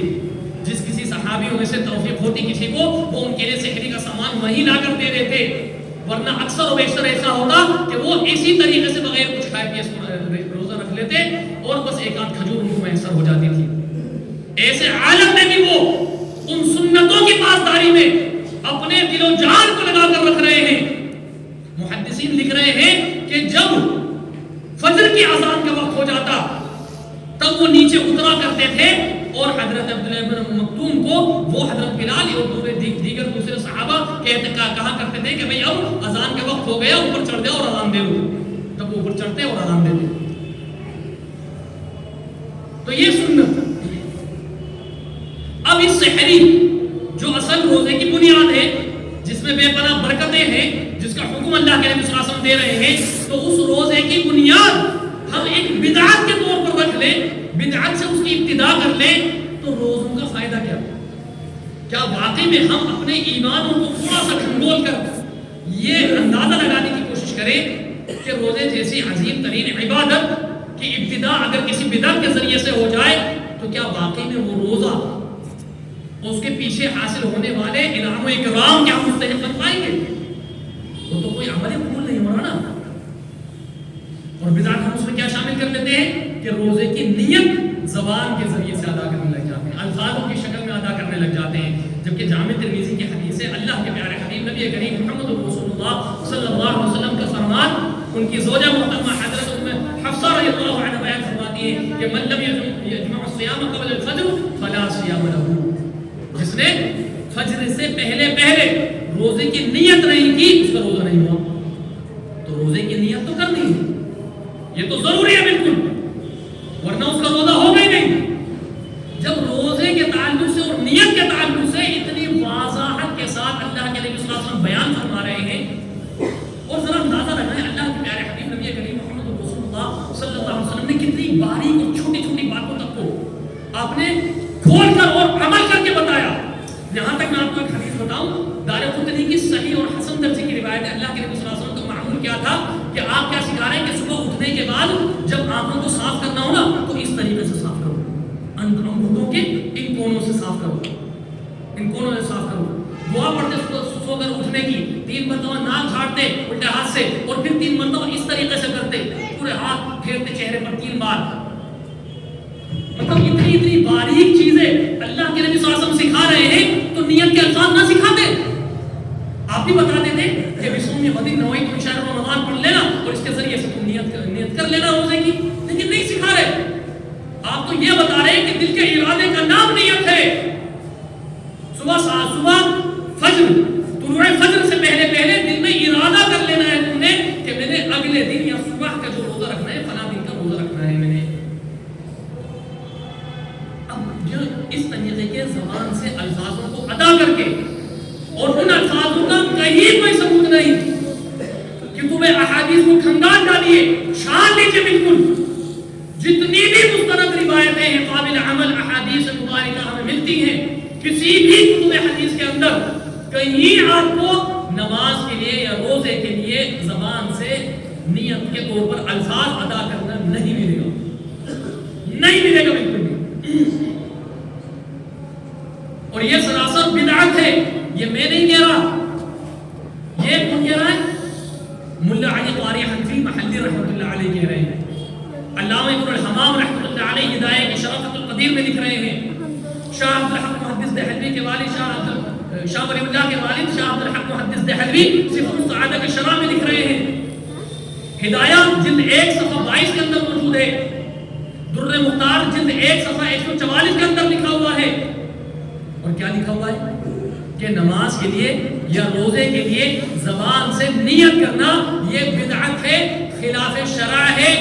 جس کسی صحابیوں میں سے توفیق ہوتی کسی کو, وہ ان کے لیے سحری کا سامان وہیں لا کر دے دیتے, ورنہ اکثر و بیشتر ایسا ہوتا کہ وہ اسی طریقے سے بغیر کچھ کھائے پیے روزہ رکھ لیتے اور بس ایک آدھ کھجور ان کو میسر ہو جاتی تھی. ایسے عالم میں بھی وہ ان سنتوں کی پاسداری میں اپنے دل و جان کو لگا کر رکھ رہے ہیں. محدثین لکھ رہے ہیں کہ جب فجر کی اذان کا وقت ہو جاتا تب وہ نیچے اترا کرتے تھے اور حضرت عبداللہ بن مکتوم کو وہ حضرت بلال اور دیگر دوسرے صحابہ کہا کرتے تھے کہ بھئی اب اذان کا وقت ہو گیا, اوپر چڑھ جاؤ اور اذان دے دو. تب وہ اوپر چڑھتے اور اذان دیتے. تو یہ سنت. اب اس سحری جو اصل روزے کی بنیاد ہے, جس میں بے پناہ برکتیں ہیں، جس کا حکم اللہ کے نبی صلی اللہ علیہ وسلم دے رہے ہیں، تو اس روزے کی بنیاد ہم ایک بدعت کے طور پر رکھ لیں، بدعت سے اس کی ابتدا کر لیں، تو روزوں کا فائدہ کیا واقعی میں ہم اپنے ایمانوں کو تھوڑا سا کھنگول کر یہ اندازہ لگانے کی کوشش کریں کہ روزے جیسی عظیم ترین عبادت کی ابتدا اگر کسی بدعت کے ذریعے سے ہو جائے تو کیا واقعی میں وہ روزہ اس کے پیچھے حاصل ہونے والے انعام و اکرام کیا مستحق بن پائیں گے؟ وہ تو کوئی عمل قبول نہیں ہو رہا نا۔ اور بدعت ہم اس میں کیا شامل کر لیتے ہیں کہ روزے کی نیت زبان کے ذریعے سے ادا کرنے لگ جاتے ہیں، الفاظوں کی شکل میں ادا کرنے لگ جاتے ہیں، جبکہ جامع ترمذی کی حدیث ہے، اللہ کے پیارے حبیب نبی کریم محمد رسول اللہ صلی اللہ علیہ وسلم کا فرمان، ان کی زوجہ محترمہ حضرت حفصہ رضی اللہ عنہا بیان فرماتی ہے کہ من لم یجمع الصیام قبل الفجر فلا صیام له، جس نے فجر سے پہلے روزے کی نیت نہیں کی اس کا روزہ نہیں ہوا۔ تو روزے کی نیت تو کرنی ہے، یہ تو ضروری ہے بالکل، ورنہ اس کا روزہ ہوگا ہی نہیں۔ جب روزے کے تعلق سے اور نیت کے تعلق سے اتنی واضحت کے ساتھ اللہ کے نبی صلی اللہ علیہ وسلم بیان فرما رہے ہیں، اور ذرا اندازہ لگائیں اللہ کے پیارے حبیب نبی کریم محمد رسول اللہ صلی اللہ علیہ وسلم نے کتنی باریک اور چھوٹی چھوٹی باتوں تک کو آپ نے کھول کر اور عمل کر کے بتایا۔ یہاں تک میں آپ کو ایک حدیث بتاؤں، دارقطنی کی صحیح اور حسن درجے کی روایت ہے، اللہ کے نبی صلی اللہ علیہ وسلم کا معمول کیا تھا کہ آپ کیا سکھا رہے ہیں کہ صبح اٹھنے کے بعد جب آنکھوں کو صاف کرنا ہو نا تو اس طریقے سے صاف کرو، انگوٹھوں کے ان کونوں سے صاف کرو، ان کونوں سے صاف کرو۔ دعا پڑھتے سو کر اٹھنے کی 3 مرتبہ ناک جھاڑتے الٹے ہاتھ سے، اور پھر 3 مرتبہ اس طریقے سے کرتے، پورے ہاتھ پھیرتے چہرے پر 3 بار۔ مطلب اتنی باریک چیزیں اللہ کے نبی صلی اللہ علیہ وسلم سکھا رہے ہیں، تو نیت کے الفاظ نہ سکھاتے؟ آپ بھی بتا دیتے کہ بسم اللہ نویت من شہر رمضان پڑھ لینا اور اس کے ذریعے سے تم نیت کر لینا روزے کی، لیکن نہیں سکھا رہے۔ آپ تو یہ بتا رہے ہیں کہ دل کے ارادے کا نام نیت ہے۔ صبح فجر، طلوع فجر سے پہلے دل میں ارادہ کر لینا ہے تم نے کہ میں نے اگلے دن یا صبح کا جو روزہ رکھنا ہے، فلاں دن کا روزہ رکھنا ہے میں نے۔ اب جو اس طریقے کے زبان سے الفاظوں کو ادا کر کے، اور ان الفاظوں کا کہیں کوئی ثبوت نہیں، کتب احادیث کو کھنگال ڈالیے، چھان لیجیے بالکل، جتنی بھی مستند روایتیں ہیں قابل عمل احادیث مبارکہ ہمیں ملتی ہیں، کسی بھی کتب حدیث کے اندر کہیں آپ کو نماز کے لیے یا روزے کے لیے زبان سے نیت کے طور پر الفاظ ادا کرنا نہیں ملے گا، نہیں ملے گا بالکل بھی۔ اور یہ سراسر بدعت ہے، یہ میں نہیں کہہ رہا، یہ کون کہہ رہا ہے؟ ملا علی قاری حنفی محلی رحمۃ اللہ علیہ کہہ رہے ہیں، علامہ ابن الحمام رحمۃ اللہ علیہ ہدایہ کی شرافۃ القدیر میں لکھ رہے ہیں، شاہ عبد الحق محدث دہلوی کے والد شاہ ولی اللہ کے والد شاہ عبد الحق محدث دہلوی صفۃ السعادہ کے شرح میں لکھ رہے ہیں، ہدایہ جلد 1 صفحہ 22 کے اندر موجود ہے، در مختار جلد 1 صفحہ 144 کے اندر لکھا ہوا ہے۔ اور کیا لکھا ہوا ہے کہ نماز کے لیے یا روزے کے لیے زبان سے نیت کرنا یہ بدعت ہے، خلاف شرع ہے،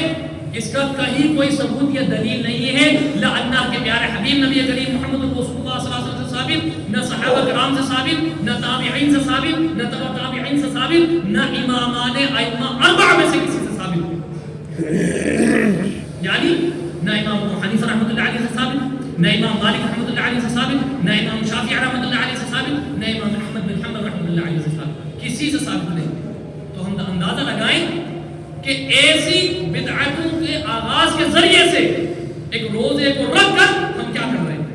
اس کا کہیں کوئی ثبوت یا دلیل نہیں ہے، نہ اللہ کے پیارے حبیب نبی کریم محمد رسول اللہ صلی اللہ علیہ وسلم سے ثابت، نہ صحابہ کرام سے ثابت، نہ تابعین سے ثابت، نہ تبع تابعین سے ثابت، نہ امامان ائمہ 4 میں سے کسی سے ثابت، یعنی نہ امام ابو حنیفہ رحمۃ اللہ علیہ سے ثابت، نہ امام مالک رحمۃ اللہ علیہ سے ثابت، نہ امام شافعی رحمۃ اللہ علیہ سے ثابت، نہ امام احمد بن حنبل رحمۃ اللہ علیہ سے ثابت، کسی سے ثابت نہیں۔ تو ہم اندازہ لگائیں کہ ایسی بدعتوں کے آغاز کے ذریعے سے ایک روزے کو رکھ کر ہم کیا کر رہے ہیں،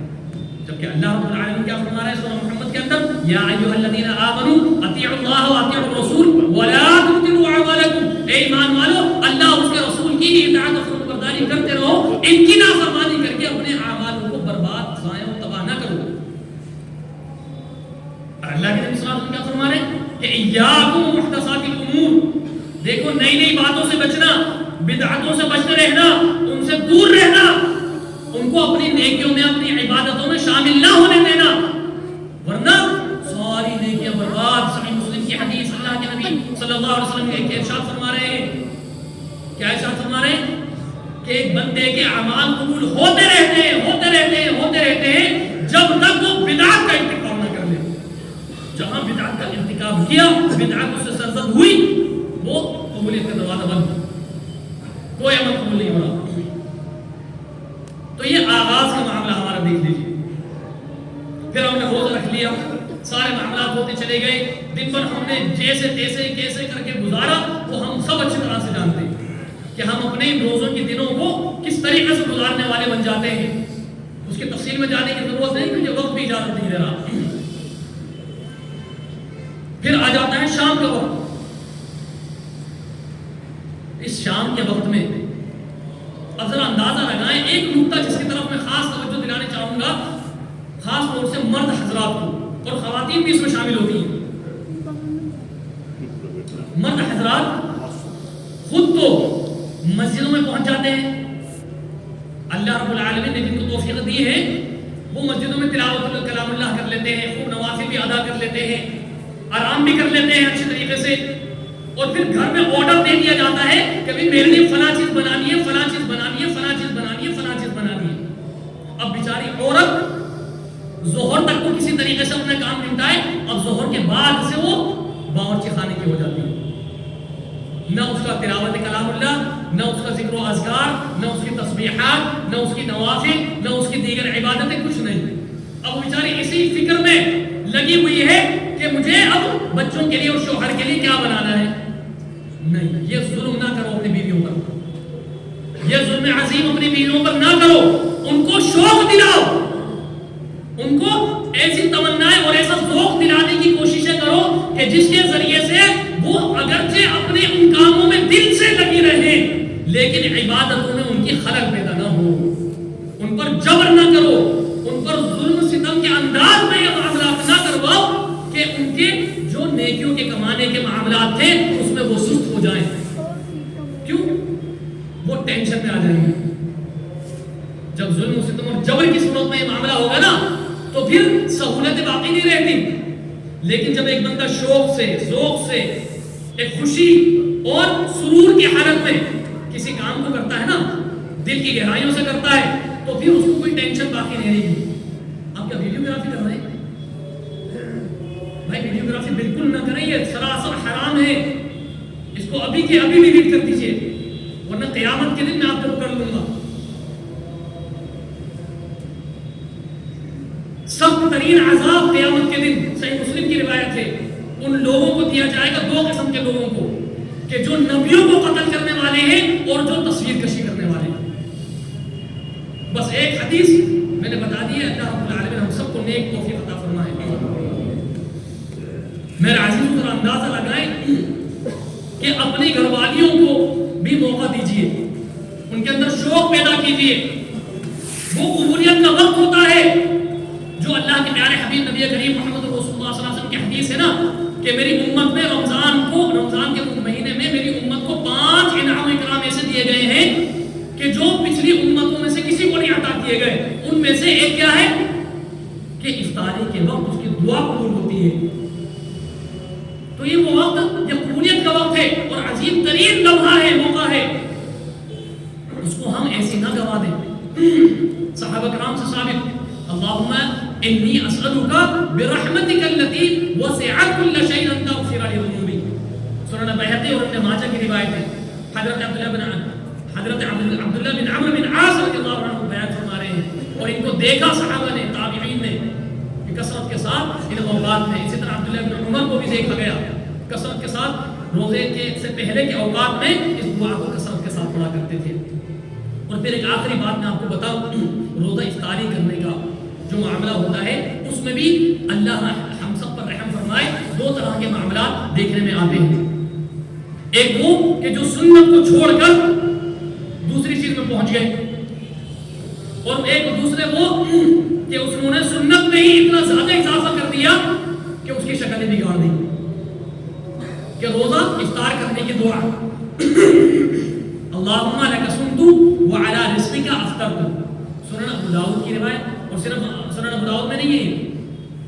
جبکہ اللہ رب العالمین کیا فرما رہا ہے سورہ محمد کے اندر، یا ایھا الذین آمنوا اطیعوا اللہ واطیعوا الرسول ولا تبطلوا اعمالکم، اے ایمان والو اللہ اور اس کے رسول کی اطاعت اور فرمانبرداری کرتے رہو، ان کی نافرمانی کر کے اپنے اعمالوں کو برباد، ضائع و تباہ نہ کرو۔ اور اللہ کے نبی صلی اللہ علیہ وسلم کیا فرما رہے ہیں کہ ایاکم محدثات الامور، دیکھو نئی باتوں سے بچنا، بدعتوں سے بچتے رہنا، ان سے دور رہنا، ان کو اپنی نیکیوں میں اپنی عبادتوں میں شامل نہ ہونے دینا، ورنہ ساری نیکیاں برباد۔ صحیح مسلم کی حدیث اللہ کے نبی صلی اللہ علیہ وسلم کے ارشاد فرما رہے ہیں، کیا ارشاد فرما رہے ہیں کہ ایک بندے کے اعمال قبول ہوتے رہتے ہیں جب تک وہ بدعت کا ارتکاب نہ کر لے، جہاں بدعت کا ارتکاب کیا، بدعت اس سے سرزد ہوئی، وہ قبولیت کا دروازہ بند، کوئی عمل قبول نہیں ہو رہا۔ تو یہ آغاز کا معاملہ ہمارا دیکھ لیجیے۔ پھر ہم نے روزہ رکھ لیا، سارے معاملات ہوتے چلے گئے، دن بھر ہم نے جیسے تیسے کیسے کر کے گزارا، وہ ہم سب اچھی طرح سے جانتے ہیں کہ ہم اپنے ان روزوں کے دنوں کو کس طریقے سے گزارنے والے بن جاتے ہیں۔ اس کی تفصیل میں جانے کی ضرورت نہیں کیونکہ وقت بھی اجازت نہیں دے رہا۔ پھر آ جاتا ہے شام کا وقت۔ اس شام کے وقت میں اب ذرا اندازہ لگائیں، ایک نقطہ جس کی طرف میں خاص توجہ دلانے چاہوں گا، خاص طور سے مرد حضرات کو، اور خواتین بھی اس میں شامل ہوتی ہیں۔ مرد حضرات خود تو مسجدوں میں پہنچ جاتے ہیں، اللہ رب العالمین نے جن کو توفیق دی ہے وہ مسجدوں میں تلاوت کلام اللہ کر لیتے ہیں، خوب نوافل بھی ادا کر لیتے ہیں، آرام بھی کر لیتے ہیں اچھی طریقے سے، اور پھر گھر میں آرڈر دے دیا جاتا ہے کہ بھئی میرے لیے فلاں چیز بنانی ہے، فلاں چیز بنانی ہے، فلاں چیز بنانی ہے، فلاں چیز بنانی ہے۔ اب بیچاری عورت ظہر تک کو کسی طریقے سے اپنا کام نمٹائے، اب ظہر کے بعد سے وہ باورچی خانے کی ہو جاتی ہے، نہ اس کا تلاوت کلام اللہ، نہ اس کا ذکر و اذکار، نہ اس کی تسبیحات، نہ اس کی نوافل، نہ اس کی دیگر عبادتیں، کچھ نہیں۔ اب بیچاری اسی فکر میں لگی ہوئی ہے کہ مجھے اب بچوں کے لیے اور شوہر کے لیے کیا بنانا ہے۔ نہیں، یہ ظلم نہ کرو اپنی بیویوں پر، یہ ظلم عظیم اپنی بیویوں پر نہ کرو، ان کو شوق دلاؤ، ان کو ایسی تمنائیں اور ایسا ذوق دلانے کی کوششیں کرو کہ جس کے ذریعے سے وہ اگرچہ اپنے ان کاموں میں دل سے لگی رہے لیکن عبادتوں میں ان کی خلل پیدا نہ ہو۔ ان پر جبر نہ کرو، ان پر ظلم ستم کے انداز میں یہ معاملات نہ کرواؤ کہ ان کے جو نیکیوں کے کمانے کے معاملات تھے اس میں وہ سست ہو جائیں۔ کیوں؟ وہ ٹینشن میں آ جائیں گے۔ جب ظلم ستم اور جبر کی صورت میں یہ معاملہ ہوگا نا تو پھر سہولتیں باقی نہیں رہتی، لیکن جب ایک بندہ شوق سے، ذوق سے، ایک خوشی اور سرور کی حالت میں کسی کام کو کرتا ہے نا، دل کی گہرائیوں سے کرتا ہے، تو پھر اس کو کوئی ٹینشن باقی نہیں رہے گی۔ آپ کیا ویڈیوگرافی کر رہے ہیں؟ بھائی ویڈیوگرافی بالکل نہ کریں، یہ سراسر حرام ہے، اس کو ابھی کے ابھی ڈیلیٹ کر دیجئے، ورنہ قیامت کے دن میں آپ کو کر لوں گا۔ سخت ترین عذاب قیامت کے دن، صحیح مسلم کی روایت ہے، ان لوگوں کو دیا جائے گا، دو قسم کے لوگوں کو، کہ جو نبیوں کو قتل کرنے والے ہیں اور جو تصویر کشی کرنے والے ہیں۔ بس ایک حدیث میں نے بتا دی ہے، اللہ رب العالمین ہم سب کو نیک توفیق عطا فرمائے۔ میرے عزیزوں ذرا اندازہ لگائیں کہ اپنی گھر والیوں کو بھی موقع دیجیے، ان کے اندر شوق پیدا کیجیے۔ وہ قبولیت کا وقت ہوتا ہے جو اللہ کے پیارے حبیب نبی کریم محمد رسول اللہ صلی اللہ علیہ وسلم کی حدیث ہے نا کہ میری امت میں رمضان کے مہینے میں میری امت کو 5 انعام اکرام ایسے دیے گئے ہیں کہ جو پچھلی امتوں میں سے کسی کو نہیں عطا کیے گئے۔ ان میں سے ایک کیا ہے کہ افطاری کے وقت اس کی دعا قبول ہوتی ہے۔ تو یہ وہ وقت، یہ قبولیت کا وقت ہے اور عظیم ترین لمحہ ہے، موقع ہے، اس کو ہم ایسے نہ گوا دیں۔ صحابہ کرام سے ثابت، اللہم انی اسألک برحمتک التی وسعت کل شیء ان تغفر لی ذنوبی۔ سنن بہقی اور ابن ماجہ کی روایت ہے، حضرت عبداللہ بن عمرو بن عاص رضی اللہ عنہ بیان فرما رہے ہیں، اور ان کو دیکھا صحابہ نے، تابعین نے، کہ کثرت کے ساتھ ان اوقات میں، اسی طرح عبداللہ بن عمر کو بھی دیکھا گیا کثرت کے ساتھ روزے کے سے پہلے کے اوقات میں اس دعا کو کثرت کے ساتھ پڑھا کرتے تھے۔ اور پھر ایک آخری بات میں آپ کو بتاؤں، روزہ افطاری کرنے کا جو معاملہ ہوتا ہے اس میں بھی اللہ ہم سب پر رحم فرمائے، 2 طرح کے معاملات دیکھنے میں آتے ہیں۔ ایک وہ کہ جو سنت کو چھوڑ کر دوسری چیز میں پہنچ گئے، اور ایک دوسرے وہ کہ انہوں نے سنت میں ہی اتنا زیادہ اضافہ کر دیا کہ اس کی شکلیں بگاڑ دی، کہ روزہ افطار کرنے کی دعا، اللہم لک صمت وعلی رزقک افطرت۔ سنن ابو داؤد کی روایت، اور صرف سنن ابو داؤد میں نہیں ہے،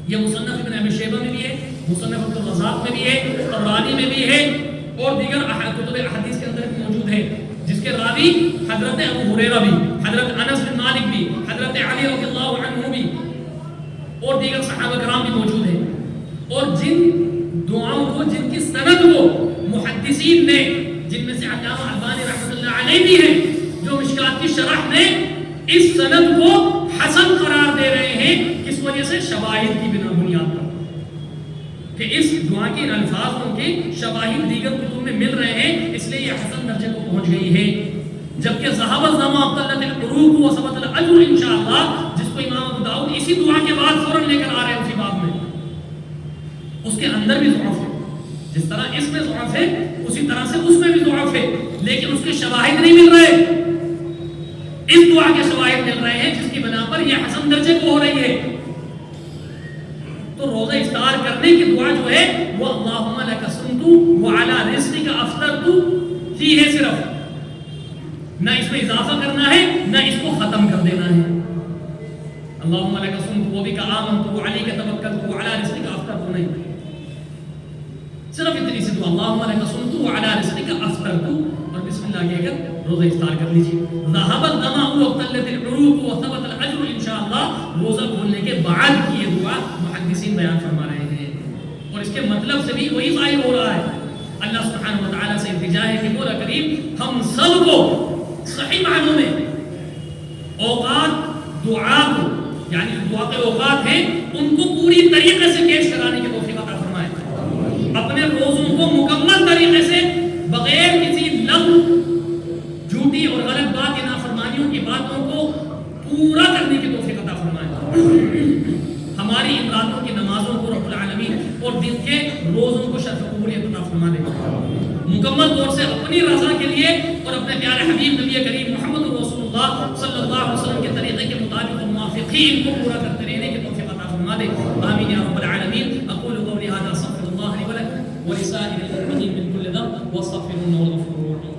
یہ مصنف ابن ابی شیبہ میں بھی ہے، مصنف عبد الرزاق میں بھی ہے، طبرانی میں بھی ہے، اور دیگر کتب احادیث کے اندر بھی موجود ہے، جس کے راوی حضرت ابو ہریرہ بھی، حضرت انس بن مالک بھی، حضرت علی رضی اللہ عنہ بھی، اور دیگر صحابہ کرام بھی موجود ہیں۔ اور محدثین نے، جن میں سے علامہ البانی رحمۃ اللہ علیہ بھی ہیں، جو مشکات کی شرح میں اس سند کو حسن قرار دے رہے ہیں، کس وجہ سے؟ شواہد کی بنا بنیاد پر، کہ اس دعا کے الفاظ ان کے شواہد دیگر کتب میں مل رہے ہیں، اس لیے یہ حسن درجے کو پہنچ گئی ہے. جبکہ ذہب الظما وقلت العروق وثبت الاجر انشاءاللہ، جس کو امام ابو داؤد اسی دعا کے بعد فوراً لے کر آ رہے ہیں اسی باب میں، اس کے اندر بھی ضعف ہے. جس طرح اس میں ضعف ہے اسی طرح سے اس میں بھی ضعف ہے، لیکن اس کے شواہد نہیں مل رہے. اس دعا کے شواہد مل رہے ہیں جس کی بنا پر یہ حسن درجے کو ہو رہی ہے. تو روزہ افطار کرنے کی دعا جو ہے وہ اللہم لک صمت وعلی رزقک افطرت ہی ہے صرف، نہ اس میں اضافہ کرنا ہے نہ اس کو ختم کر دینا ہے. اللہم لک صمت وبک آمنت وعلیک توکلت وعلی رزقک افطرت نہیں، صرف اتنی سی دعا اللہم لک صمت وعلی رزقک افطرت اور بسم اللہ کہہ کر روزہ افطار کر لیجیے. ذہب الظما وابتلت العروق وثبت الاجر انشاءاللہ، روزہ کھولنے کے بعد کی یہ دعا محدثین بیان فرما رہے ہیں، اور اس کے مطلب سے بھی وہی ظاہر ہو رہا ہے. اللہ سبحانہ و تعالیٰ سے التجا ہے کہ مولا کریم ہم سب کو صحیح معنوں میں اوقات دعا کو، یعنی دعا کے اوقات ہیں ان کو پوری طریقے سے پیش کرانے کی توفیق عطا فرمائے. اپنے روزوں کو مکمل طریقے سے بغیر کسی لغو، جھوٹی اور غلط بات یا نافرمانیوں کی باتوں کو پورا کرنے کی توفیق عطا فرمائے. ہماری ان راتوں کی نمازوں کو رب العالمین اور دن کے روزوں کو شرف قبولیت عطا فرما دے. مکمل طور سے اپنی رضا کے لیے اور اپنے پیارے حبیب نبی کریم محمد رسول اللہ صلی اللہ علیہ وسلم کے طریقے کے مطابق موافقین کو پورا کرتے رہنے کی توفیق عطا فرما دے. آمین یا رب العالمین. اقول قولی ھذا استغفر اللہ لی ولکم ولسائر المؤمنین من کل ذنب واستغفروہ انہ هو الغفور الرحیم.